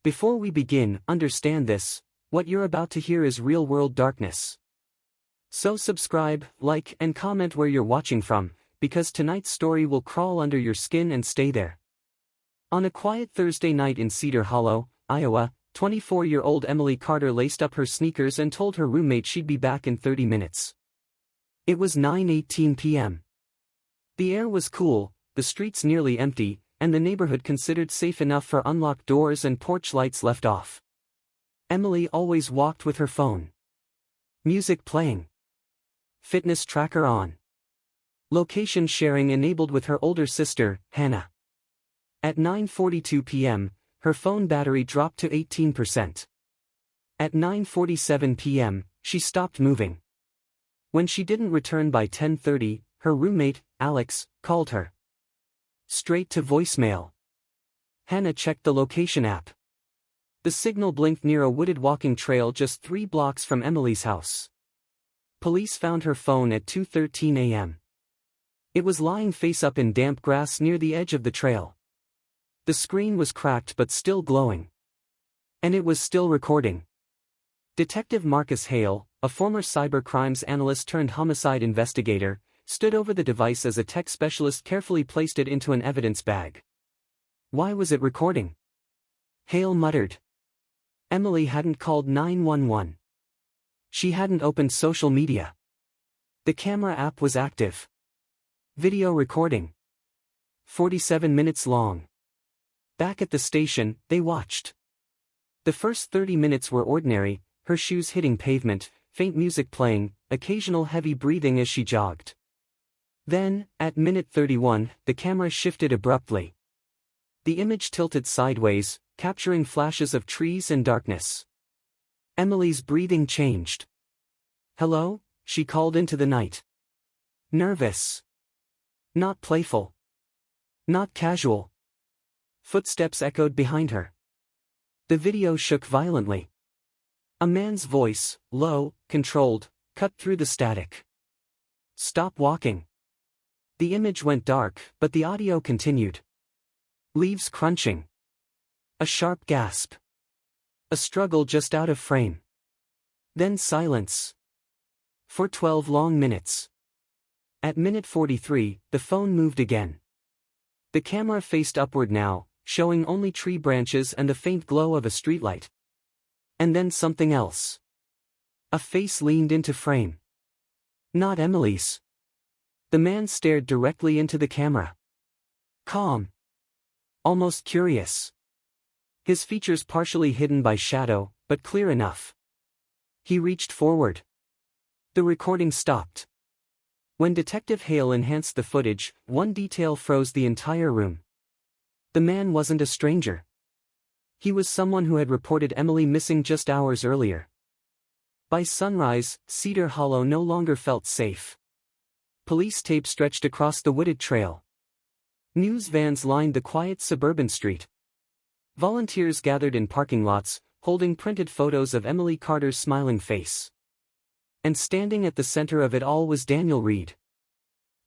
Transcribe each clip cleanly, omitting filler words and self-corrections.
Before we begin, understand this: what you're about to hear is real-world darkness. So subscribe, like, and comment where you're watching from, because tonight's story will crawl under your skin and stay there. On a quiet Thursday night in Cedar Hollow, Iowa, 24-year-old Emily Carter laced up her sneakers and told her roommate she'd be back in 30 minutes. It was 9:18 p.m. The air was cool, the streets nearly empty, and the neighborhood considered safe enough for unlocked doors and porch lights left off. Emily always walked with her phone. Music playing. Fitness tracker on. Location sharing enabled with her older sister, Hannah. At 9:42 p.m., her phone battery dropped to 18%. At 9:47 p.m., she stopped moving. When she didn't return by 10:30, her roommate, Alex, called her. Straight to voicemail. Hannah checked the location app. The signal blinked near a wooded walking trail just 3 blocks from Emily's house. Police found her phone at 2:13 a.m. It was lying face up in damp grass near the edge of the trail. The screen was cracked but still glowing. And it was still recording. Detective Marcus Hale, a former cybercrimes analyst turned homicide investigator, stood over the device as a tech specialist carefully placed it into an evidence bag. Why was it recording? Hale muttered. Emily hadn't called 911. She hadn't opened social media. The camera app was active. Video recording. 47 minutes long. Back at the station, they watched. The first 30 minutes were ordinary, her shoes hitting pavement, faint music playing, occasional heavy breathing as she jogged. Then, at minute 31, the camera shifted abruptly. The image tilted sideways, capturing flashes of trees and darkness. Emily's breathing changed. "Hello?" she called into the night. Nervous. Not playful. Not casual. Footsteps echoed behind her. The video shook violently. A man's voice, low, controlled, cut through the static. "Stop walking." The image went dark, but the audio continued. Leaves crunching. A sharp gasp. A struggle just out of frame. Then silence. For 12 long minutes. At minute 43, the phone moved again. The camera faced upward now, showing only tree branches and the faint glow of a streetlight. And then something else. A face leaned into frame. Not Emily's. The man stared directly into the camera. Calm. Almost curious. His features partially hidden by shadow, but clear enough. He reached forward. The recording stopped. When Detective Hale enhanced the footage, one detail froze the entire room. The man wasn't a stranger. He was someone who had reported Emily missing just hours earlier. By sunrise, Cedar Hollow no longer felt safe. Police tape stretched across the wooded trail. News vans lined the quiet suburban street. Volunteers gathered in parking lots, holding printed photos of Emily Carter's smiling face. And standing at the center of it all was Daniel Reed.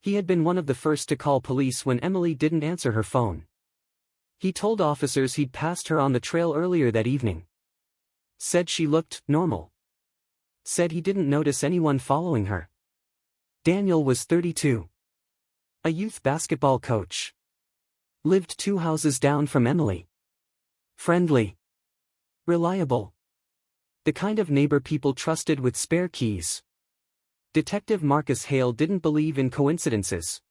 He had been one of the first to call police when Emily didn't answer her phone. He told officers he'd passed her on the trail earlier that evening. Said she looked normal. Said he didn't notice anyone following her. Daniel was 32. A youth basketball coach. Lived 2 houses down from Emily. Friendly. Reliable. The kind of neighbor people trusted with spare keys. Detective Marcus Hale didn't believe in coincidences.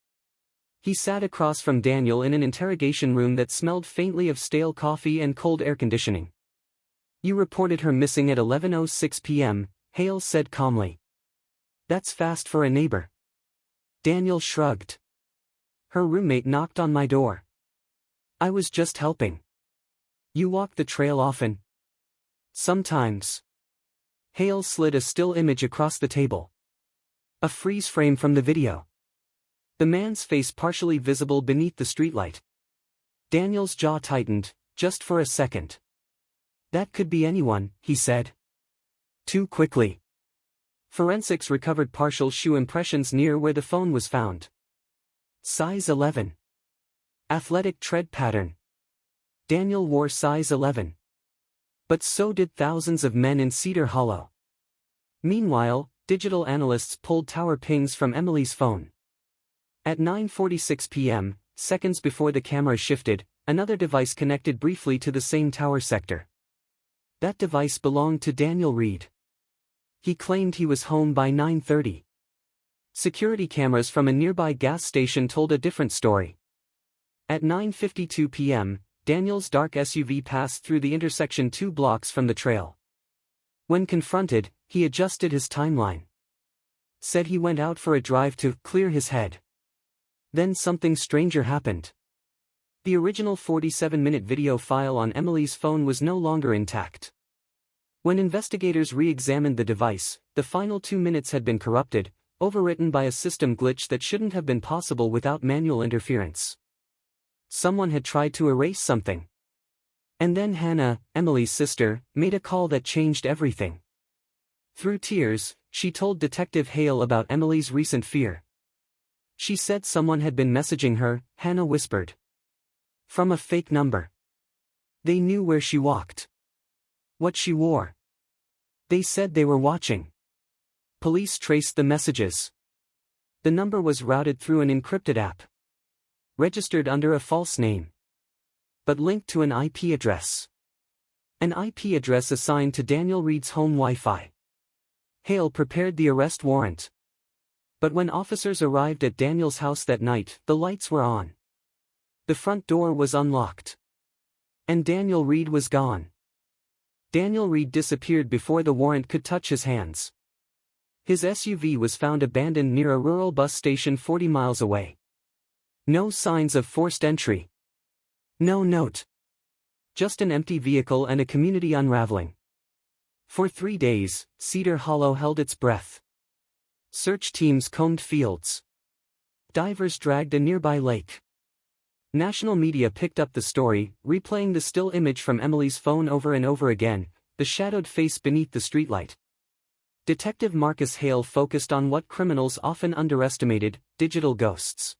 He sat across from Daniel in an interrogation room that smelled faintly of stale coffee and cold air conditioning. "You reported her missing at 11:06 p.m., Hale said calmly. "That's fast for a neighbor." Daniel shrugged. "Her roommate knocked on my door. I was just helping." "You walk the trail often?" "Sometimes." Hale slid a still image across the table. A freeze frame from the video. The man's face partially visible beneath the streetlight. Daniel's jaw tightened, just for a second. "That could be anyone," he said. Too quickly. Forensics recovered partial shoe impressions near where the phone was found. Size 11. Athletic tread pattern. Daniel wore size 11. But so did thousands of men in Cedar Hollow. Meanwhile, digital analysts pulled tower pings from Emily's phone. At 9:46 p.m., seconds before the camera shifted, another device connected briefly to the same tower sector. That device belonged to Daniel Reed. He claimed he was home by 9:30. Security cameras from a nearby gas station told a different story. At 9:52 p.m., Daniel's dark SUV passed through the intersection 2 blocks from the trail. When confronted, he adjusted his timeline. Said he went out for a drive to clear his head. Then something stranger happened. The original 47-minute video file on Emily's phone was no longer intact. When investigators re-examined the device, the final 2 minutes had been corrupted, overwritten by a system glitch that shouldn't have been possible without manual interference. Someone had tried to erase something. And then Hannah, Emily's sister, made a call that changed everything. Through tears, she told Detective Hale about Emily's recent fear. She said someone had been messaging her, Hannah whispered. From a fake number. They knew where she walked. What she wore. They said they were watching. Police traced the messages. The number was routed through an encrypted app. Registered under a false name. But linked to an IP address. An IP address assigned to Daniel Reed's home Wi-Fi. Hale prepared the arrest warrant. But when officers arrived at Daniel's house that night, the lights were on. The front door was unlocked. And Daniel Reed was gone. Daniel Reed disappeared before the warrant could touch his hands. His SUV was found abandoned near a rural bus station 40 miles away. No signs of forced entry. No note. Just an empty vehicle and a community unraveling. For 3 days, Cedar Hollow held its breath. Search teams combed fields. Divers dragged a nearby lake. National media picked up the story, replaying the still image from Emily's phone over and over again, the shadowed face beneath the streetlight. Detective Marcus Hale focused on what criminals often underestimated: digital ghosts.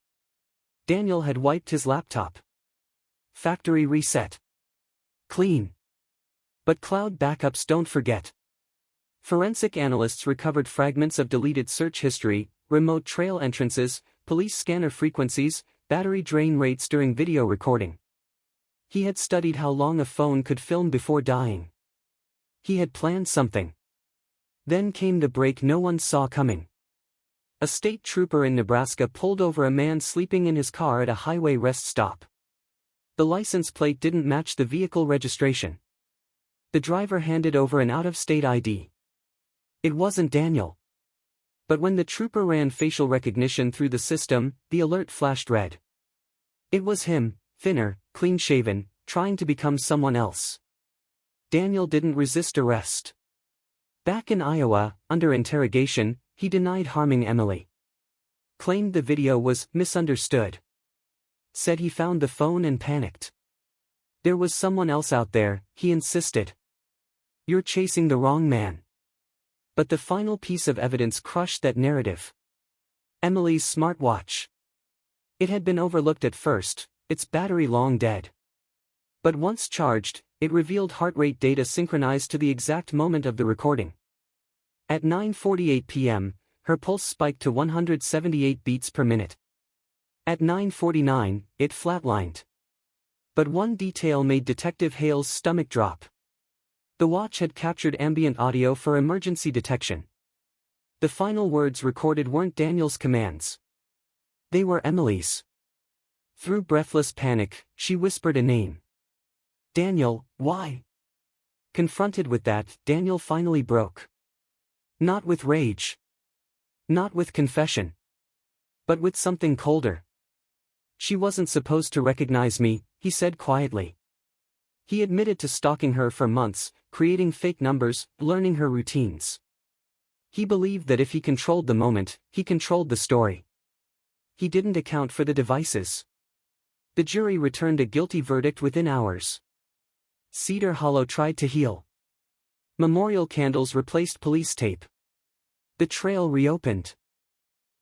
Daniel had wiped his laptop. Factory reset. Clean. But cloud backups don't forget. Forensic analysts recovered fragments of deleted search history, remote trail entrances, police scanner frequencies, battery drain rates during video recording. He had studied how long a phone could film before dying. He had planned something. Then came the break no one saw coming. A state trooper in Nebraska pulled over a man sleeping in his car at a highway rest stop. The license plate didn't match the vehicle registration. The driver handed over an out-of-state ID. It wasn't Daniel. But when the trooper ran facial recognition through the system, the alert flashed red. It was him, thinner, clean-shaven, trying to become someone else. Daniel didn't resist arrest. Back in Iowa, under interrogation, he denied harming Emily. Claimed the video was misunderstood. Said he found the phone and panicked. There was someone else out there, he insisted. You're chasing the wrong man. But the final piece of evidence crushed that narrative. Emily's smartwatch. It had been overlooked at first, its battery long dead. But once charged, it revealed heart rate data synchronized to the exact moment of the recording. At 9:48 p.m., her pulse spiked to 178 beats per minute. At 9:49, it flatlined. But one detail made Detective Hale's stomach drop. The watch had captured ambient audio for emergency detection. The final words recorded weren't Daniel's commands. They were Emily's. Through breathless panic, she whispered a name. Daniel, why? Confronted with that, Daniel finally broke. Not with rage. Not with confession. But with something colder. She wasn't supposed to recognize me, he said quietly. He admitted to stalking her for months, creating fake numbers, learning her routines. He believed that if he controlled the moment, he controlled the story. He didn't account for the devices. The jury returned a guilty verdict within hours. Cedar Hollow tried to heal. Memorial candles replaced police tape. The trail reopened.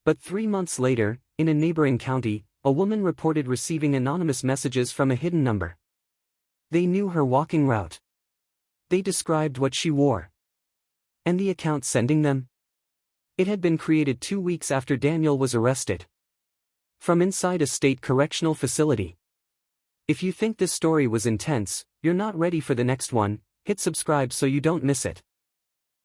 But 3 months later, in a neighboring county, a woman reported receiving anonymous messages from a hidden number. They knew her walking route. They described what she wore. And the account sending them? It had been created 2 weeks after Daniel was arrested. From inside a state correctional facility. If you think this story was intense, you're not ready for the next one, hit subscribe so you don't miss it.